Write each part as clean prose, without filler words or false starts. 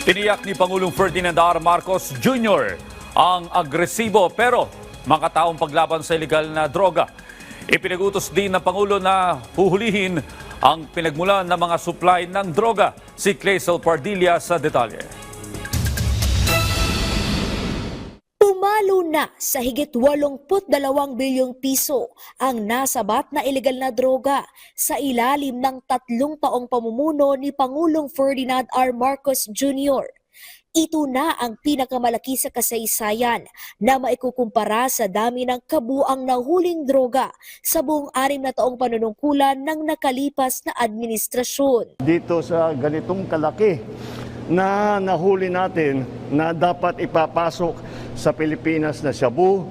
Tiniyak ni Pangulong Ferdinand R. Marcos Jr. ang agresibo pero makataong paglaban sa ilegal na droga. Ipinagutos din ng Pangulo na huhulihin ang pinagmulan ng mga supply ng droga. Si Clazel Pardilla sa detalye. Pumalo na sa higit 82 bilyong piso ang nasabat na ilegal na droga sa ilalim ng 3 taong pamumuno ni Pangulong Ferdinand R. Marcos Jr. Ito na ang pinakamalaki sa kasaysayan na maikukumpara sa dami ng kabuang nahuling droga sa buong 6 na taong panunungkulan ng nakalipas na administrasyon. Dito sa ganitong kalaki na nahuli natin na dapat ipapasok sa Pilipinas na shabu,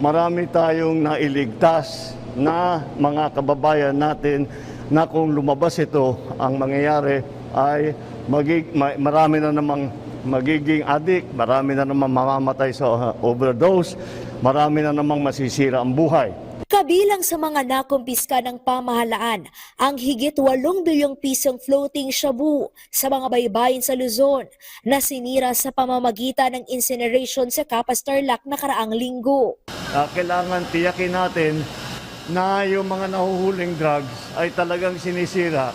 marami tayong nailigtas na mga kababayan natin na kung lumabas ito, ang mangyayari ay marami na namang magiging addict, marami na namang mamamatay sa overdose, marami na namang masisira ang buhay. Kabilang sa mga nakumpiska ng pamahalaan ang higit 8 bilyong pisong floating shabu sa mga baybayin sa Luzon na sinira sa pamamagitan ng incineration sa Capas Tarlac nakaraang linggo. Kailangan tiyakin natin na yung mga nahuhuling drugs ay talagang sinisira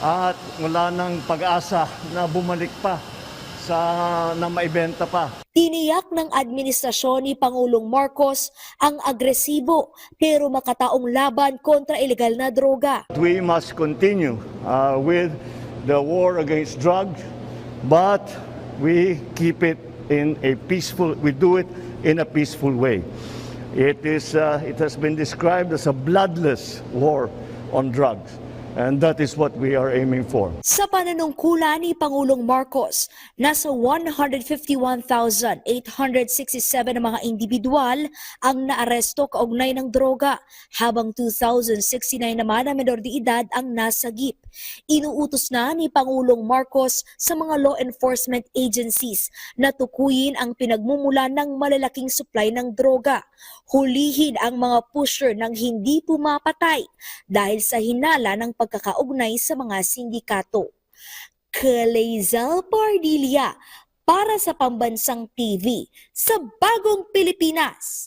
at wala nang pag-asa na bumalik pa na maibenta pa. Tiniyak ng administrasyon ni Pangulong Marcos ang agresibo pero makataong laban kontra ilegal na droga. We must continue with the war against drugs, but we keep it in a peaceful, we do it in a peaceful way. It has been described as a bloodless war on drugs. And that is what we are aiming for. Sa pananungkulan ni Pangulong Marcos, nasa 151,867 na mga individual ang naaresto kaugnay ng droga, habang 2,069 naman na menor de edad ang nasagip. Inuutos na ni Pangulong Marcos sa mga law enforcement agencies na tukuyin ang pinagmumulan ng malalaking supply ng droga. Hulihin ang mga pusher ng hindi pumapatay dahil sa hinala ng pagkakaugnay sa mga sindikato. Clazel Pardilla para sa Pambansang TV sa Bagong Pilipinas.